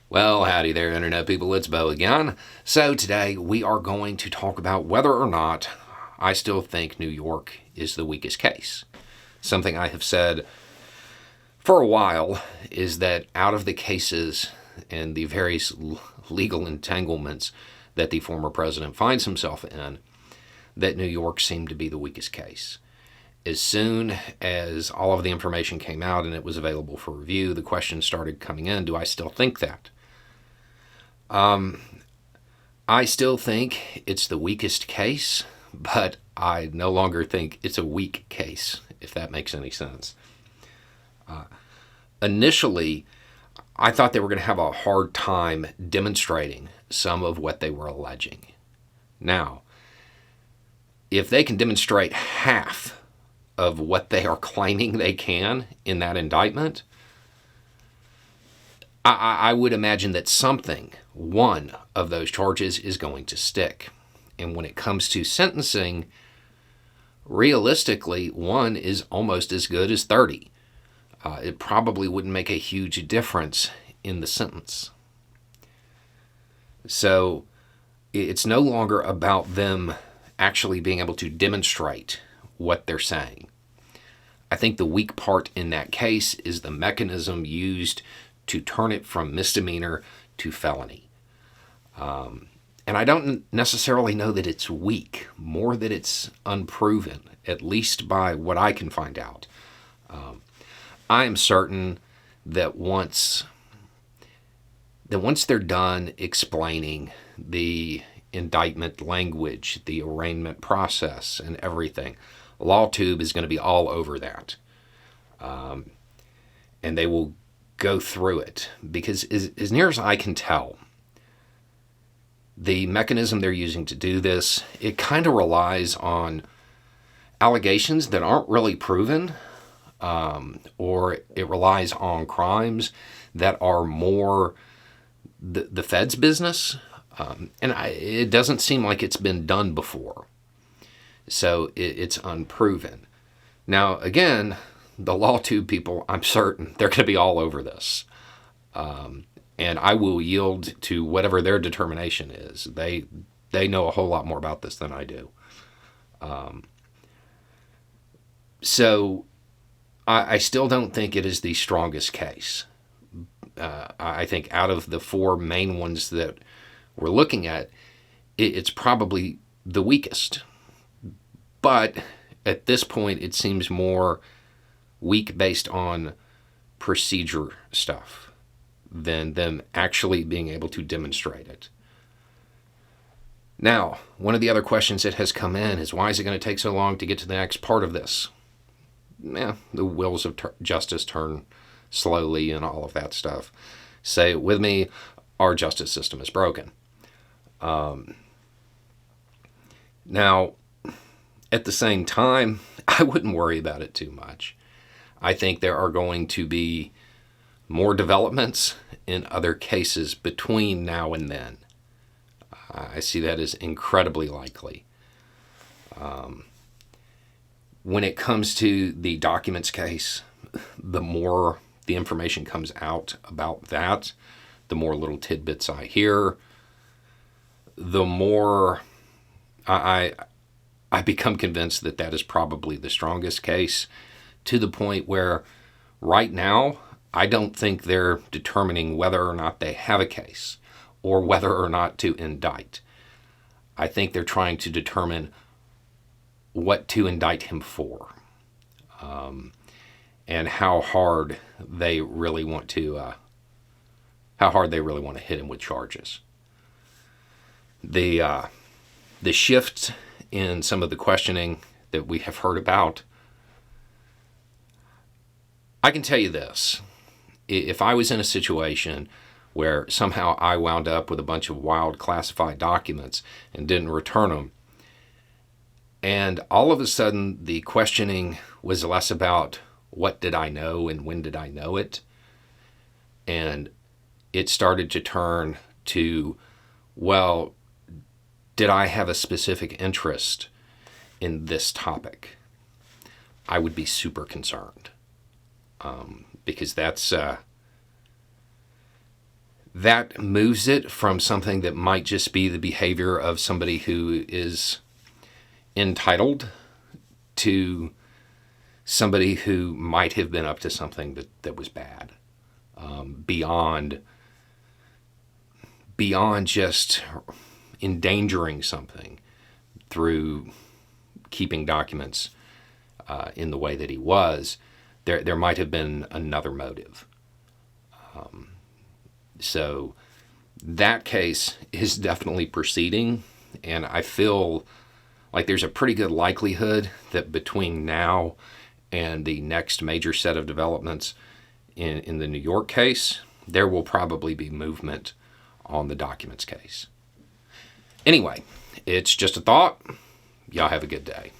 Well, howdy there, Internet people. It's Bo again. So, today we are going to talk about whether or not I still think New York is the weakest case. Something I have said for a while is that out of the cases and the various legal entanglements that the former president finds himself in, that New York seemed to be the weakest case. As soon as all of the information came out and it was available for review, the questions started coming in. Do I still think that? I still think it's the weakest case, but I no longer think it's a weak case, if that makes any sense. Initially, I thought they were going to have a hard time demonstrating some of what they were alleging. Now, if they can demonstrate half of what they are claiming they can in that indictment, I would imagine that one of those charges is going to stick. And when it comes to sentencing, realistically, one is almost as good as 30. It probably wouldn't make a huge difference in the sentence. So it's no longer about them actually being able to demonstrate what they're saying. I think the weak part in that case is the mechanism used to turn it from misdemeanor to felony. And I don't necessarily know that it's weak, more that it's unproven, at least by what I can find out. I am certain that once they're done explaining the indictment language, the arraignment process, and everything, LawTube is going to be all over that. And they will go through it because as near as I can tell, the mechanism they're using to do this, it kind of relies on allegations that aren't really proven, or it relies on crimes that are more the Fed's business. It doesn't seem like it's been done before. So it's unproven. Now, again, the LawTube people, I'm certain, they're going to be all over this. And I will yield to whatever their determination is. They know a whole lot more about this than I do. So I still don't think it is the strongest case. I think out of the four main ones that we're looking at, it's probably the weakest. But at this point, it seems more weak based on procedure stuff than them actually being able to demonstrate it. Now, one of the other questions that has come in is, why is it going to take so long to get to the next part of this? The wheels of justice turn slowly and all of that stuff. Say it with me, our justice system is broken. Now, at the same time, I wouldn't worry about it too much. I think there are going to be more developments in other cases between now and then. I see that as incredibly likely. When it comes to the documents case, the more the information comes out about that, the more little tidbits I hear, the more I become convinced that that is probably the strongest case, to the point where right now I don't think they're determining whether or not they have a case or whether or not to indict. I think they're trying to determine what to indict him for, and how hard they really want to hit him with charges. The shift in some of the questioning that we have heard about, I can tell you this. If I was in a situation where somehow I wound up with a bunch of wild classified documents and didn't return them, and all of a sudden the questioning was less about what did I know and when did I know it, and it started to turn to, well, did I have a specific interest in this topic? I would be super concerned, because that's that moves it from something that might just be the behavior of somebody who is entitled to somebody who might have been up to something that was bad, beyond just endangering something through keeping documents in the way that he was. There might have been another motive. So that case is definitely proceeding, and I feel like there's a pretty good likelihood that between now and the next major set of developments in the New York case, there will probably be movement on the documents case. Anyway, it's just a thought. Y'all have a good day.